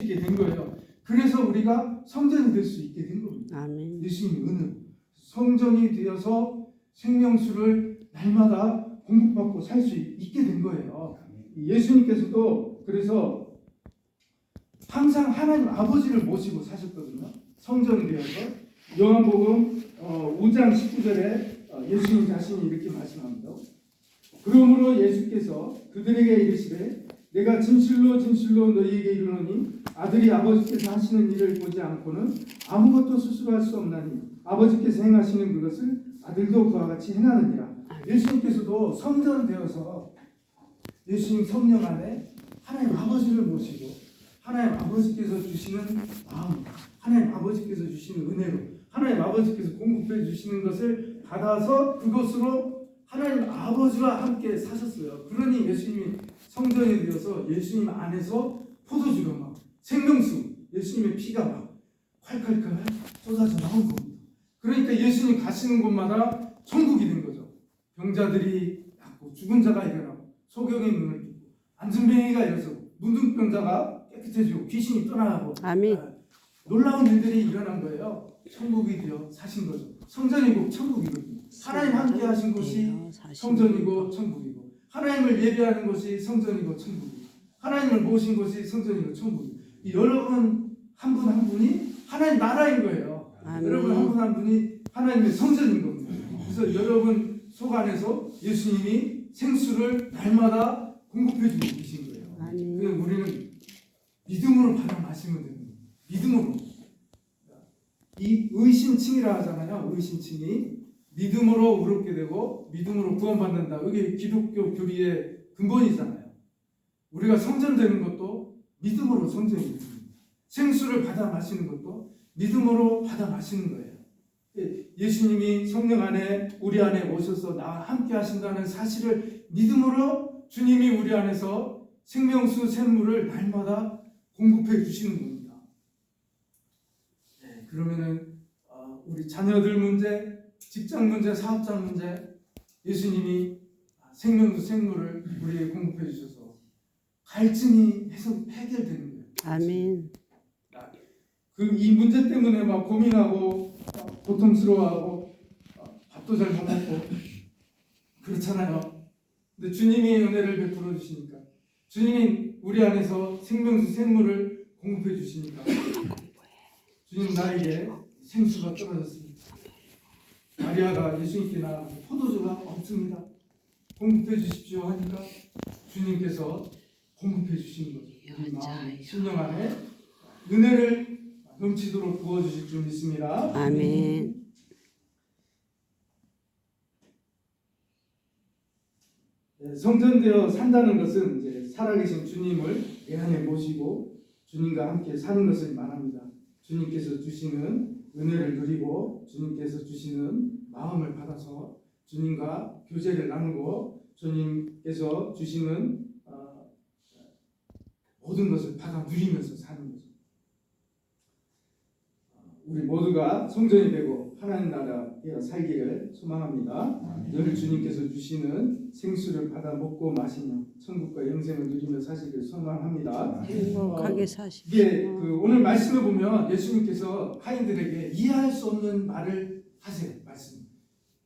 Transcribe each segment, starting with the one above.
있게 된 거예요. 그래서 우리가 성전이 될 수 있게 된 겁니다. 아멘. 예수님의 은혜로 성전이 되어서 생명수를 날마다 공급받고 살 수 있게 된 거예요. 예수님께서도 그래서 항상 하나님 아버지를 모시고 사셨거든요. 성전이 되어서 요한복음 5장 19절에 예수님 자신이 이렇게 말씀합니다. 그러므로 예수께서 그들에게 이르시되 내가 진실로 진실로 너희에게 이르노니 아들이 아버지께서 하시는 일을 보지 않고는 아무것도 스스로 할 수 없나니 아버지께서 행하시는 그것을 아들도 그와 같이 행하느니라. 예수님께서도 성전되어서 예수님 성령 안에 하나님 아버지를 모시고 하나님 아버지께서 주시는 마음, 하나님 아버지께서 주시는 은혜로 하나님 아버지께서 공급해 주시는 것을 받아서 그것으로 하나님 아버지와 함께 사셨어요. 그러니 예수님이 성전이 되어서 예수님 안에서 포도주가 막 생명수, 예수님의 피가 막 콸콸콸 쏟아져 나온 겁니다. 그러니까 예수님 가시는 곳마다 천국이 된 거죠. 병자들이 낫고 죽은 자가 일어나고 소경의 눈을 뜨고 안진뱅이가 일어서고 문둥병자가 깨끗해지고 귀신이 떠나가고 아멘. 놀라운 일들이 일어난 거예요. 천국이 되어 사신 거죠. 성전이고 천국이거든요. 하나님 함께 하신 곳이 성전이고 천국이고 하나님을 예배하는 곳이 성전이고 천국이고 하나님을 모신 곳이 성전이고 천국이고 여러분 한 분 한 분이 하나님 나라인 거예요. 아멘. 여러분 한 분 한 분이 하나님의 성전인 겁니다. 그래서 여러분 속 안에서 예수님이 생수를 날마다 공급해 주고 계신 거예요. 그래서 우리는 믿음으로 받아 마시면 됩니다. 믿음으로. 이 의신칭이라 하잖아요. 의신칭이 믿음으로 의롭게 되고 믿음으로 구원받는다. 이게 기독교 교리의 근본이잖아요. 우리가 성전되는 것도 믿음으로 성전이 됩니다. 생수를 받아 마시는 것도 믿음으로 받아 마시는 거예요. 예수님이 성령 안에 우리 안에 오셔서 나와 함께 하신다는 사실을 믿음으로 주님이 우리 안에서 생명수 샘물을 날마다 공급해 주시는 겁니다. 네, 그러면은 우리 자녀들 문제, 직장 문제, 사업장 문제 예수님이 생명수 샘물을 우리에게 공급해 주셔서 갈증이 해결되는 거예요. 아멘. 이 문제 때문에 막 고민하고 고통스러워하고 밥도 잘 못 먹고 그렇잖아요. 근데 주님이 은혜를 베풀어 주시니까 주님이 우리 안에서 생명수 샘물을 공급해 주시니까 주님 나에게 생수가 떨어졌습니다. 마리아가 예수님께 나가서 포도주가 없습니다. 공급해 주십시오 하니까 주님께서 공급해 주시는 거죠. 우리 마음, 심령 안에 은혜를 넘치도록 부어주실 줄 믿습니다. 아멘. 네, 성전되어 산다는 것은 이제 살아계신 주님을 내 안에 모시고 주님과 함께 사는 것을 말합니다. 주님께서 주시는 은혜를 누리고 주님께서 주시는 마음을 받아서 주님과 교제를 나누고 주님께서 주시는 모든 것을 받아 누리면서 사는 거죠. 우리 모두가 성전이 되고 하나님 나라에 살기를 소망합니다. 늘 주님께서 주시는 생수를 받아 먹고 마시며 천국과 영생을 누리며 사시기를 소망합니다. 행복하게 사십시오. 이게 오늘 말씀을 보면 예수님께서 하인들에게 이해할 수 없는 말을 하세요. 말씀.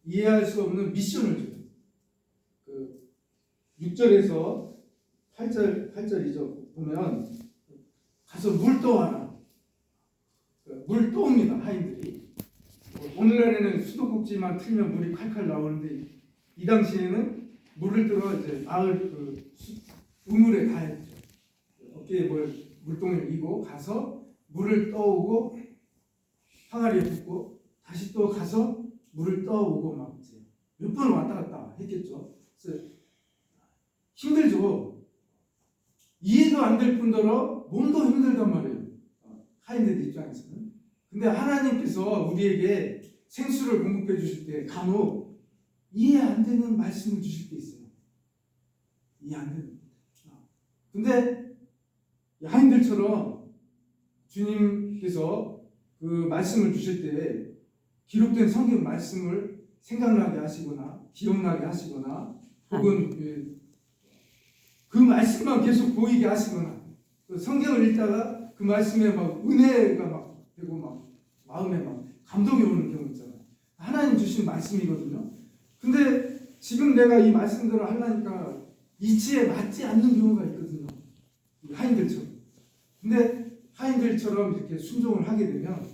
이해할 수 없는 미션을 줘요. 6절에서 8절이죠. 보면 가서 물 떠와라. 물 떠옵니다. 하인들이. 오늘날에는 수도꼭지만 틀면 물이 칼칼 나오는데 이 당시에는 물을 들어 이제 마을 우물에 가야 되죠. 어깨에 물동이를 이고 가서 물을 떠오고 항아리에 붓고 다시 또 가서 물을 떠오고 막 이제 몇 번 왔다 갔다 했겠죠. 그래서 힘들죠. 이해도 안 될 뿐더러 몸도 힘들단 말이에요. 하인들 입장에서는. 근데 하나님께서 우리에게 생수를 공급해 주실 때 간혹 이해 안 되는 말씀을 주실 때 있어요. 이해 안 되는. 근데 하인들처럼 주님께서 그 말씀을 주실 때 기록된 성경 말씀을 생각나게 하시거나 기억나게 하시거나 혹은 그 말씀만 계속 보이게 하시거나 성경을 읽다가 그 말씀에 막 은혜가 막 되고 막 마음에 막 감동이 오는 경우 있잖아요. 하나님 주신 말씀이거든요. 근데 지금 내가 이 말씀대로 하려니까 이치에 맞지 않는 경우가 있거든요. 하인들처럼. 근데 하인들처럼 이렇게 순종을 하게 되면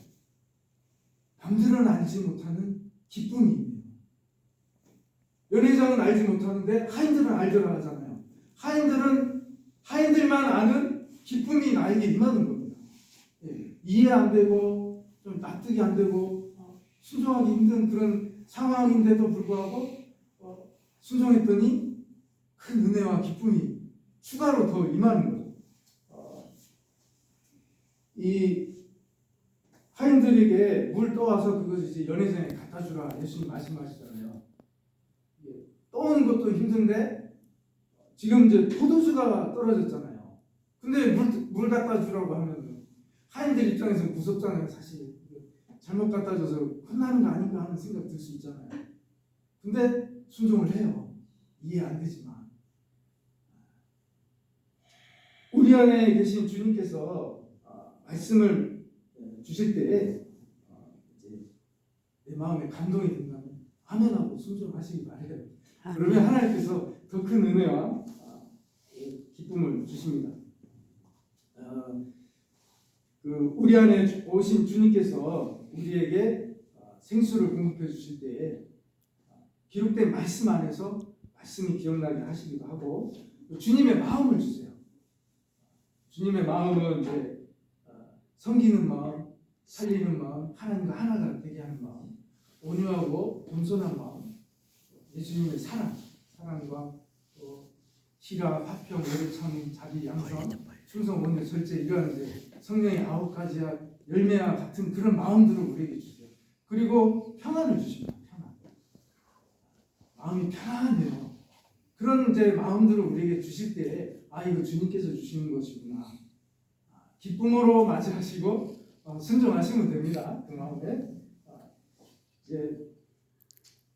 남들은 알지 못하는 기쁨이 있네요. 연회장은 알지 못하는데 하인들은 알더라 하잖아요. 하인들만 아는 기쁨이 나에게 임하는 겁니다. 예, 이해 안 되고 좀 납득이 안 되고 순종하기 힘든 그런 상황인데도 불구하고 순종했더니 큰 은혜와 기쁨이 추가로 더 임하는 거죠. 이 하인들에게 물 떠와서 그것을 이제 연회장에 갖다 주라 예수님 말씀하시잖아요. 떠오는 것도 힘든데 지금 이제 포도주가 떨어졌잖아요. 근데 물 갖다 주라고 하면 하인들 입장에서 무섭잖아요. 사실 잘못 갖다 줘서 혼나는 거 아닌가 하는 생각 들 수 있잖아요. 근데 순종을 해요. 이해 안 되지만 우리 안에 계신 주님께서 말씀을 주실 때에 내 마음에 감동이 된다면 아멘하고 순종하시기 바래요. 그러면 하나님께서 더 큰 은혜와 기쁨을 주십니다. 우리 안에 오신 주님께서 우리에게 생수를 공급해 주실 때에 기록된 말씀 안에서 말씀이 기억나게 하시기도 하고 주님의 마음을 주세요. 주님의 마음은 이제 섬기는 마음, 살리는 마음, 하나님과 하나가 되게 하는 마음, 온유하고 겸손한 마음, 예수님의 사랑과 또 희락, 화평, 오래참, 자비, 양선, 충성, 온유, 절제 이런 이제 성령의 9가지와 열매와 같은 그런 마음들을 우리에게 주세요. 그리고 평안을 주십니다. 평안. 마음이 편안해요. 그런 이제 마음들을 우리에게 주실 때 이거 주님께서 주시는 것이구나. 기쁨으로 맞이하시고 순종하시면 됩니다. 그 마음에 이제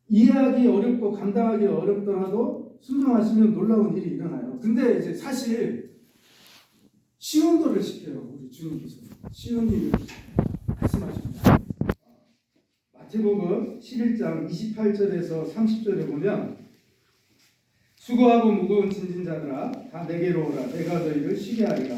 이해하기 어렵고 감당하기 어렵더라도 순종하시면 놀라운 일이 일어나요. 근데 이제 사실 쉬운 거를 시켜요. 우리 주님께서 쉬운 일을 말씀하십니다. 마태복음 11장 28절에서 30절에 보면 수고하고 무거운 짐진 자들아 다 내게로 오라 내가 너희를 쉬게 하리라.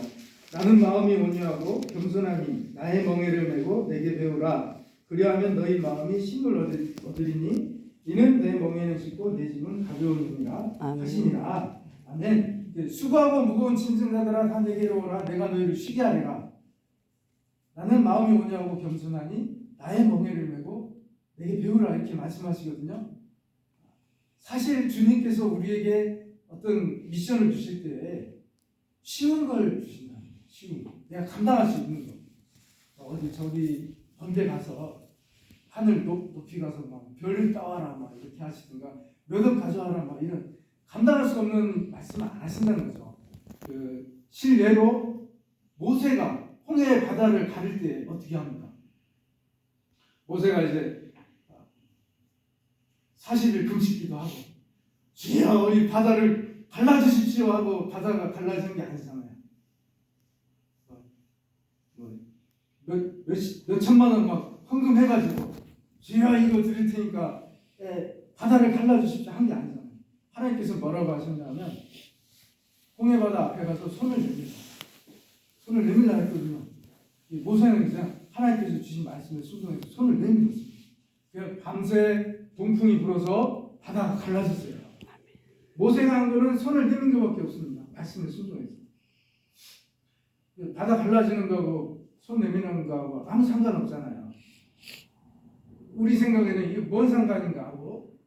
나는 마음이 온유하고 겸손하니 나의 멍에를 메고 내게 배우라. 그리하면 너희 마음이 쉼을 얻으리니 이는 내 멍에는 쉽고 내 짐은 가벼움이니라 하시니라. 아멘. 수고하고 무거운 짐진 자들아 다 내게로 오라 내가 너희를 쉬게 하리라. 나는 마음이 온유하고 겸손하니 나의 멍에를 메고 내게 배우라 이렇게 말씀하시거든요. 사실 주님께서 우리에게 어떤 미션을 주실 때 쉬운 걸 주신다. 쉬운 거. 내가 감당할 수 있는 거. 어디 저기 번대 가서 하늘 높이 가서 막 별을 따와라 막 이렇게 하시든가 몇 억 가져와라 막 이런 감당할 수 없는 말씀을 안 하신다는 거죠. 실례로 모세가 홍해의 바다를 가릴 때 어떻게 합니까? 모세가 이제 40일 금식기도 하고 주여 이 바다를 갈라주십시오 하고 바다가 갈라지는 게 아니잖아요. 몇 천만 원 막 헌금해가지고 주여 이거 드릴 테니까 바다를 갈라주십시오 한 게 아니잖아요. 하나님께서 뭐라고 하셨냐면 홍해바다 앞에 가서 손을 내밀라. 손을 내밀라 했거든요. 모세는 그냥 하나님께서 주신 말씀에 순종해서 손을 내밀었어요. 그냥 밤새 동풍이 불어서 바다가 갈라졌어요. 모세가 한 거는 손을 내민 것밖에 없습니다. 말씀에 순종해서. 바다 갈라지는 거하고 손 내미는 거하고 아무 상관없잖아요. 우리 생각에는 이게 뭔 상관인가 하고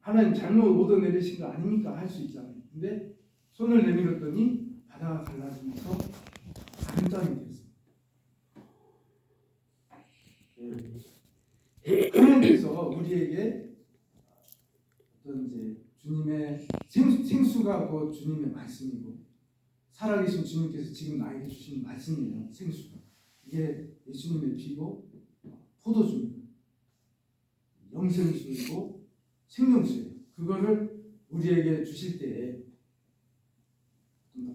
하나님 잘못 얻어내리신 거 아닙니까 할 수 있잖아요. 근데 손을 내밀었더니 바다가 갈라지면서 다른 땅이 됐어요. 하나님께서 우리에게 어떤 이제 주님의 생수가 곧 주님의 말씀이고 살아계신 주님께서 지금 나에게 주신 말씀이에요. 생수가 이게 예수님의 피고 포도주입니다. 영생수이고 생명수예요. 그거를 우리에게 주실 때에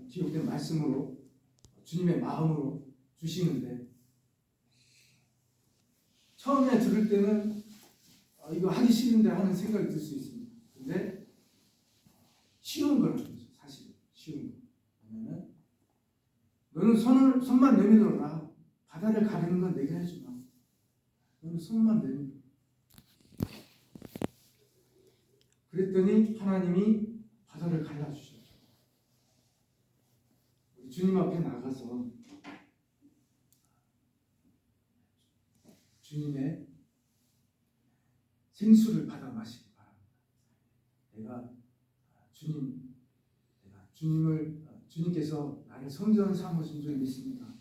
기록된 말씀으로 주님의 마음으로 주시는데 처음에 들을 때는 이거 하기 싫은데 하는 생각이 들 수 있습니다. 근데 쉬운 거라는 거죠. 사실 쉬운 거. 왜냐면 너는 손만 내밀어라. 바다를 가르는 건 내가 해주마. 너는 손만 내밀어. 그랬더니 하나님이 바다를 갈라주셨죠. 주님 앞에 나가서 주님의 생수를 받아 마시기 바랍니다. 내가 주님께서 나를 성전 삼으신 줄 믿습니다.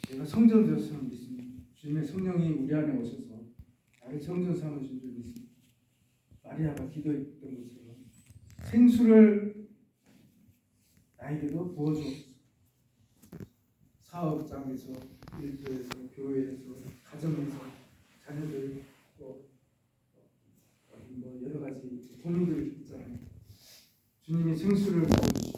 내가 성전 되었음을 믿습니다. 주님의 성령이 우리 안에 오셔서 나를 성전 삼으신 줄 믿습니다. 마리아가 기도했던 것처럼 생수를 나에게도 부어주옵소서. 사업장에서, 일터에서, 교회에서, 가정에서, 자녀들, 뭐 여러 가지 고민들 있잖아요. 주님이 생수를 부어주시고